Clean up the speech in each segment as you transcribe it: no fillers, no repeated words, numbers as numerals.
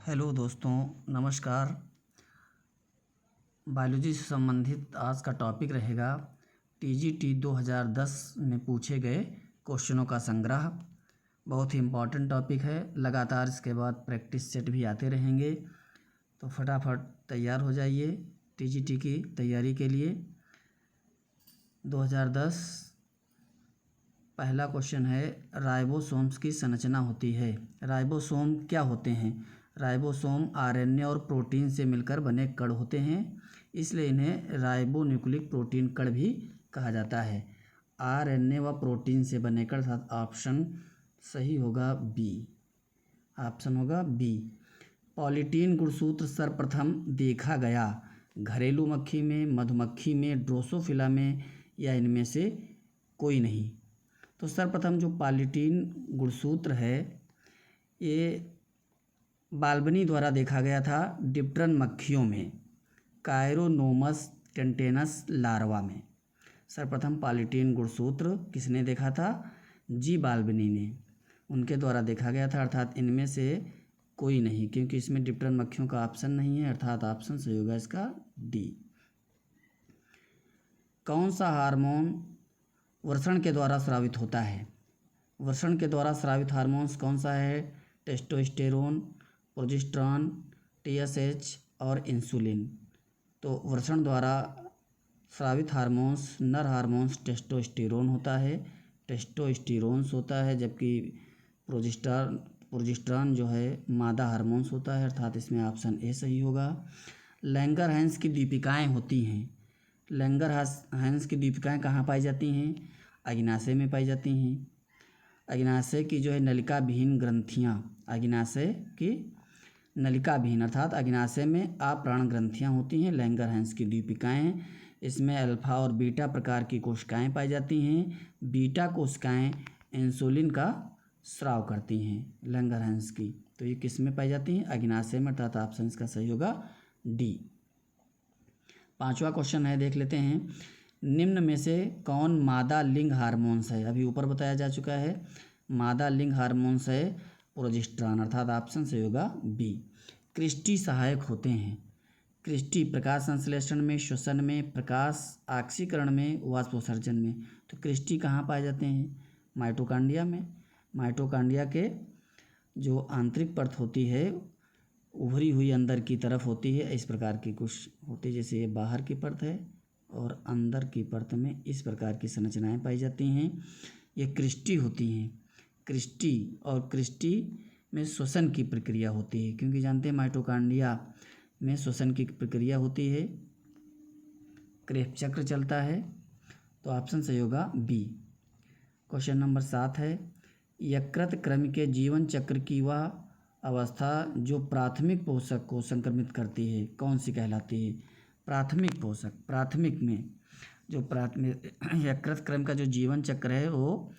Hello दोस्तों, नमस्कार। Biology से संबंधित आज का टॉपिक रहेगा टीजीटी 2010 में पूछे गए क्वेश्चनों का संग्रह। बहुत ही इम्पॉर्टेंट टॉपिक है। लगातार इसके बाद प्रैक्टिस सेट भी आते रहेंगे, तो फटाफट तैयार हो जाइए टीजीटी की तैयारी के लिए। 2010 पहला क्वेश्चन है, राइबोसोम्स की संरचना होती है। राइबोसोम क्या होते हैं? राइबोसोम आरएनए और प्रोटीन से मिलकर बने कण होते हैं, इसलिए इन्हें राइबोन्यूक्लिक प्रोटीन कण भी कहा जाता है। आरएनए व प्रोटीन से बने कण, अर्थात ऑप्शन सही होगा बी। ऑप्शन होगा बी। पॉलीटीन गुणसूत्र सर्वप्रथम देखा गया घरेलू मक्खी में, मधुमक्खी में, ड्रोसोफिला में या इनमें से कोई नहीं। तो सर्वप्रथम जो पॉलीटीन गुणसूत्र है ये बाल्बनी द्वारा देखा गया था डिप्टरन मक्खियों में, कायरोनोमस टेंटेनस लार्वा में। सर्वप्रथम पॉलीटीन गुणसूत्र किसने देखा था? जी बाल्बनी ने, उनके द्वारा देखा गया था। अर्थात इनमें से कोई नहीं, क्योंकि इसमें डिप्टरन मक्खियों का ऑप्शन नहीं है, अर्थात ऑप्शन सही होगा इसका डी। कौन सा हार्मोन वृषण के द्वारा स्रावित होता है? वृषण के द्वारा स्रावित हार्मोन्स कौन सा है? टेस्टोस्टेरोन, प्रोजेस्टेरॉन, टीएसएच और इंसुलिन। तो वृषण द्वारा स्रावित हार्मोन्स, नर हार्मोन्स टेस्टोस्टेरोन होता है, टेस्टोस्टेरोन्स होता है, जबकि प्रोजेस्टेरॉन जो है मादा हार्मोन्स होता है, अर्थात इसमें ऑप्शन ए सही होगा। लैंगरहैंस की दीपिकाएँ होती हैं। लैंगरहैंस की दीपिकाएँ कहाँ पाई जाती हैं? अग्नाशय में पाई जाती हैं। अग्नाशय की जो है नलिका विहीन ग्रंथियाँ, अग्नाशय की नलिका विहीन अर्थात अग्नाशय में अप्राण ग्रंथियाँ होती हैं लैंगरहैंस की दीपिकाएँ। इसमें अल्फा और बीटा प्रकार की कोशिकाएँ पाई जाती हैं। बीटा कोशिकाएँ इंसुलिन का स्राव करती हैं लैंगरहैंस की। तो ये किस में पाई जाती हैं? अग्नाशय में, अर्थात ऑप्शन इसका सही होगा डी। पांचवा क्वेश्चन है, देख लेते हैं। निम्न में से कौन मादा लिंग हार्मोन्स है? अभी ऊपर बताया जा चुका है। मादा लिंग हार्मोन्स है प्रोजेस्टेरॉन, अर्थात ऑप्शन सही होगा बी। क्रिस्टी सहायक होते हैं। क्रिस्टी प्रकाश संश्लेषण में, श्वसन में, प्रकाश ऑक्सीकरण में, वाष्पोत्सर्जन में। तो क्रिस्टी कहाँ पाए जाते हैं? माइटोकांड्रिया में। माइटोकांड्रिया के जो आंतरिक परत होती है उभरी हुई अंदर की तरफ होती है, इस प्रकार की कुछ होती है, जैसे ये बाहर की परत है और अंदर की परत में इस प्रकार की संरचनाएं पाई जाती हैं, ये क्रिस्टी होती हैं। क्रिस्टी और क्रिस्टी में श्वसन की प्रक्रिया होती है, क्योंकि जानते हैं माइटोकांड्रिया में श्वसन की प्रक्रिया होती है, क्रेब्स चक्र चलता है। तो ऑप्शन सही होगा बी। क्वेश्चन नंबर 7 है, यकृत कृमि के जीवन चक्र की वह अवस्था जो प्राथमिक पोषक को संक्रमित करती है कौन सी कहलाती है? प्राथमिक पोषक, प्राथमिक में जो यकृत कृमि का जो जीवन चक्र है वो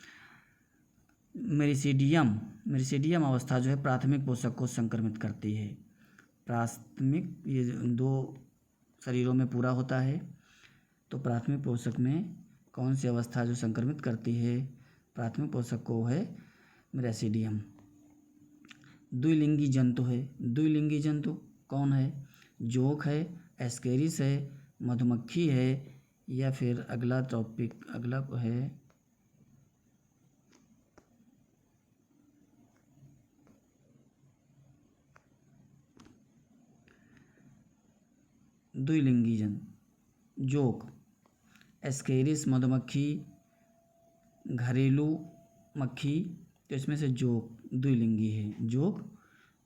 मेरिसीडियम अवस्था जो है प्राथमिक पोषक को संक्रमित करती है। प्राथमिक ये 2 शरीरों में पूरा होता है, तो प्राथमिक पोषक में कौन सी अवस्था जो संक्रमित करती है प्राथमिक पोषक को है मेरिसीडियम। द्विलिंगी जंतु है। द्विलिंगी जंतु कौन है? जोंक है, एस्केरिस है, मधुमक्खी है, या फिर अगला टॉपिक अगला है द्विलिंगी जंतु, जोंक, एस्केरिस मधुमक्खी, घरेलू मक्खी। तो इसमें से जोंक द्विलिंगी है, जोंक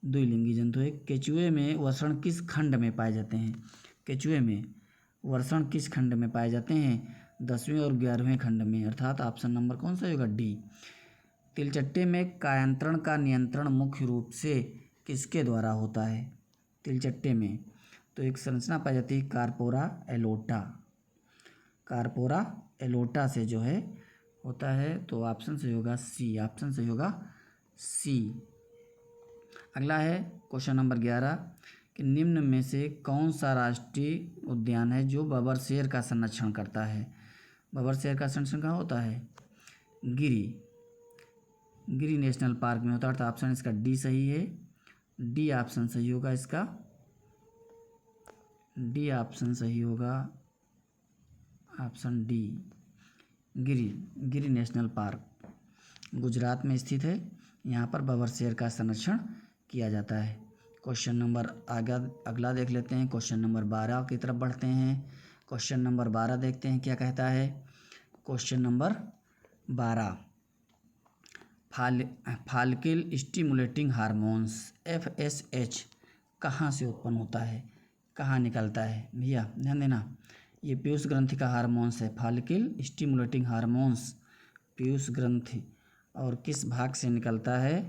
द्विलिंगी जंतु है। केचुए में वृषण किस खंड में पाए जाते हैं? केचुए में वृषण किस खंड में पाए जाते हैं? 10वें और 11वें खंड में, अर्थात ऑप्शन नंबर कौन सा होगा? डी। तिलचट्टे में कायांतरण का नियंत्रण मुख्य रूप से किसके द्वारा होता है? तिलचट्टे में तो एक संरचना पाई जाती है कार्पोरा एलोटा, कार्पोरा एलोटा से जो है होता है। तो ऑप्शन सही होगा सी, ऑप्शन सही होगा सी। अगला है क्वेश्चन नंबर 11 कि निम्न में से कौन सा राष्ट्रीय उद्यान है जो बबरशेर का संरक्षण करता है? बबरशेर का संरक्षण कहाँ होता है? गिरी नेशनल पार्क में होता है, अर्थात ऑप्शन इसका डी सही है। डी ऑप्शन सही होगा इसका, डी ऑप्शन सही होगा, ऑप्शन डी। गिर नेशनल पार्क गुजरात में स्थित है। यहाँ पर बबर शेर का संरक्षण किया जाता है। क्वेश्चन नंबर अगला देख लेते हैं। क्वेश्चन नंबर 12 की तरफ बढ़ते हैं। क्वेश्चन नंबर 12 देखते हैं क्या कहता है। Question number 12, follicle stimulating hormones FSH कहाँ से उत्पन्न होता है, कहाँ निकलता है भैया, ध्यान देना। ये पीयूष ग्रंथि का हार्मोन्स है, फाल्किल स्टिमुलेटिंग हार्मोन्स पीयूष ग्रंथि, और किस भाग से निकलता है,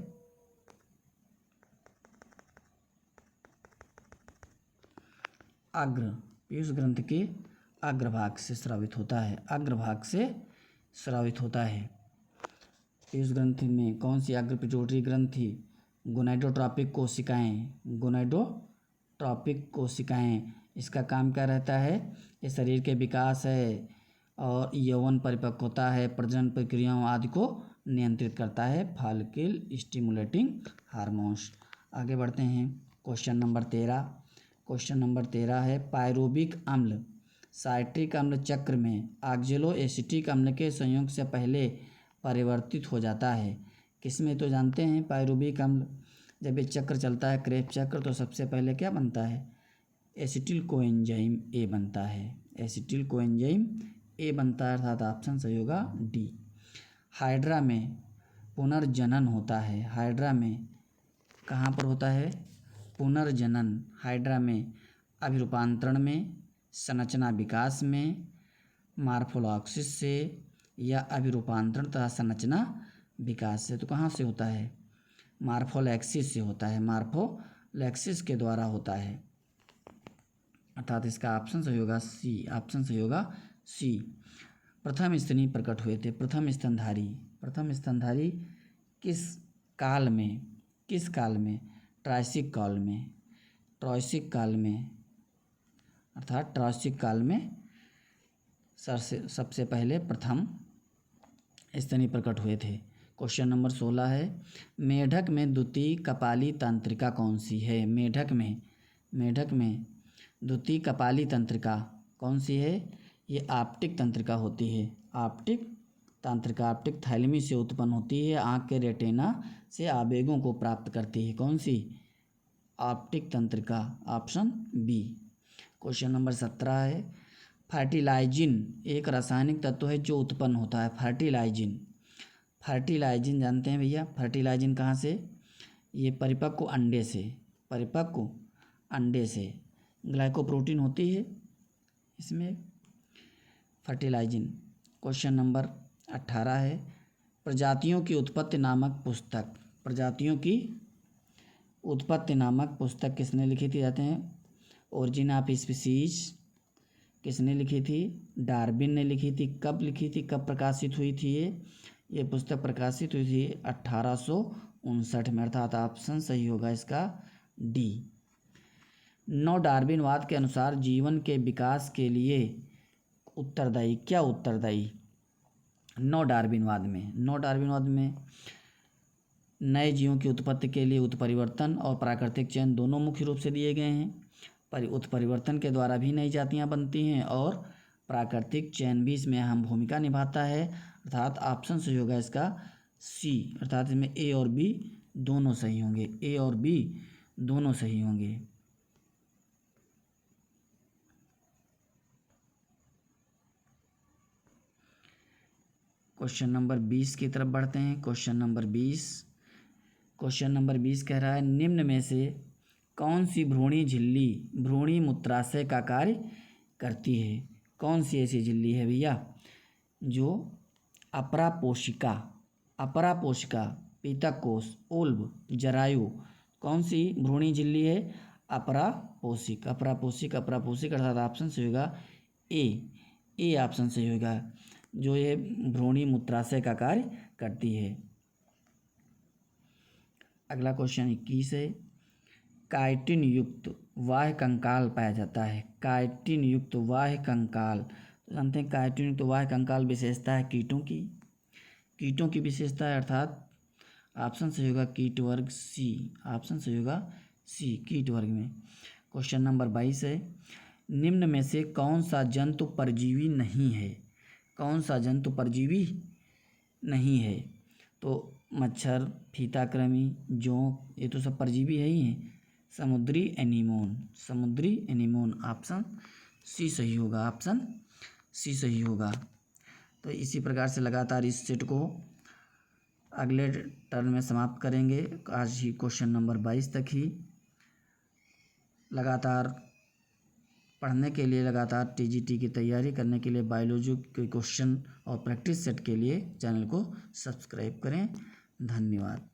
अग्र, पीयूष ग्रंथि के अग्रभाग से स्रावित होता है, अग्रभाग से स्रावित होता है। पीयूष ग्रंथि में कौन सी अग्र पिट्यूटरी ग्रंथि, गोनाडोट्रोपिक कोशिकाएं, गोनाडोट्रोपिक कोशिकाएं, इसका काम क्या रहता है, ये शरीर के विकास है और यौवन परिपक्वता है, प्रजनन प्रक्रियाओं आदि को नियंत्रित करता है, फाल्किल स्टिमुलेटिंग हार्मोन्स। आगे बढ़ते हैं। क्वेश्चन नंबर 13, क्वेश्चन नंबर 13 है, पायरुविक अम्ल साइट्रिक अम्ल चक्र में ऑक्जेलो एसिटिक अम्ल के संयोग से पहले परिवर्तित हो जाता है। किसमें, तो जानते हैं पायरुविक अम्ल जब ये चक्र चलता है, क्रेब चक्र, तो सबसे पहले क्या बनता है, एसिटिल कोएंजाइम ए बनता है, एसिटिल कोएंजाइम ए बनता है, अर्थात ऑप्शन सही होगा डी। हाइड्रा में पुनर्जनन होता है, हाइड्रा में कहाँ पर होता है, पुनर्जनन, हाइड्रा में अभिरूपांतरण में, संरचना विकास में, मार्फोलॉक्सिस से या अभिरूपांतरण तथा संरचना विकास से। तो कहाँ से होता है, मार्फोलैक्सिस से होता है, मार्फोलैक्सिस के द्वारा होता है, अर्थात इसका ऑप्शन सही होगा सी, ऑप्शन सही होगा सी। प्रथम स्तनी प्रकट हुए थे, प्रथम स्तनधारी किस काल में, किस काल में, ट्रायसिक काल में, ट्रायसिक काल में, अर्थात ट्रायसिक काल में सबसे पहले प्रथम स्तनी प्रकट हुए थे। क्वेश्चन नंबर 16 है, मेढक में द्वितीय कपाली तंत्रिका कौन सी है, मेढक में द्वितीय कपाली तंत्रिका कौन सी है, ये ऑप्टिक तंत्रिका होती है, ऑप्टिक तंत्रिका, ऑप्टिक थैलेमी से उत्पन्न होती है, आँख के रेटिना से आवेगों को प्राप्त करती है, कौन सी, ऑप्टिक तंत्रिका, ऑप्शन बी। क्वेश्चन नंबर 17 है, फर्टिलाइजिन एक रासायनिक तत्व है जो उत्पन्न होता है, फर्टिलाइजिन जानते हैं भैया, फर्टिलाइजिन कहाँ से, ये परिपक्व अंडे से ग्लाइकोप्रोटीन होती है इसमें फर्टिलाइजिन। क्वेश्चन नंबर 18 है, प्रजातियों की उत्पत्ति नामक पुस्तक किसने लिखी थी, जाते हैं ओरिजिन ऑफ स्पीसीज किसने लिखी थी, डार्विन ने लिखी थी। कब लिखी थी, कब प्रकाशित हुई थी, ये पुस्तक प्रकाशित हुई थी 1859 में, अर्थात ऑप्शन सही होगा इसका डी। नव डार्विनवाद के अनुसार जीवन के विकास के लिए उत्तरदायी, क्या उत्तरदायी, नव डार्विनवाद में नए जीवों की उत्पत्ति के लिए उत्परिवर्तन और प्राकृतिक चयन दोनों मुख्य रूप से दिए गए हैं। उत्परिवर्तन के द्वारा भी नई जातियां बनती हैं और प्राकृतिक चयन भी इसमें अहम भूमिका निभाता है, अर्थात ऑप्शन सही होगा इसका सी, अर्थात इसमें ए और बी दोनों सही होंगे, ए और बी दोनों सही होंगे। क्वेश्चन नंबर 20 की तरफ बढ़ते हैं। क्वेश्चन नंबर 20 कह रहा है, निम्न में से कौन सी भ्रूणी झिल्ली भ्रूणी मूत्राशय का कार्य करती है, कौन सी ऐसी झिल्ली है भैया जो अपरा पोशिका, पीतक कोष, उल्ब, जरायु, कौन सी भ्रूणी झिल्ली है, अपरा पोशिक, अर्थात ऑप्शन सही होगा ए ऑप्शन सही होगा, जो ये भ्रूणी मूत्राशय का कार्य करती है। अगला क्वेश्चन 21 है, काइटिन युक्त वाह्य कंकाल पाया जाता है, काइटिन युक्त वाह्य कंकाल, तो जानते हैं काइटिन युक्त वाह्य कंकाल विशेषता है कीटों की विशेषता है, अर्थात ऑप्शन सही होगा कीट वर्ग सी, ऑप्शन सही होगा सी कीट वर्ग में। क्वेश्चन नंबर 22 है, निम्न में से कौन सा जंतु परजीवी नहीं है? कौन सा जंतु परजीवी नहीं है? तो मच्छर, फीताकृमि, जोंक, ये तो सब परजीवी है ही हैं। समुद्री एनीमोन ऑप्शन सी सही होगा, ऑप्शन सी सही होगा। तो इसी प्रकार से लगातार इस सेट को अगले टर्न में समाप्त करेंगे। आज ही क्वेश्चन नंबर 22 तक ही लगातार पढ़ने के लिए, लगातार टीजीटी की तैयारी करने के लिए बायोलॉजी के क्वेश्चन और प्रैक्टिस सेट के लिए चैनल को सब्सक्राइब करें। धन्यवाद।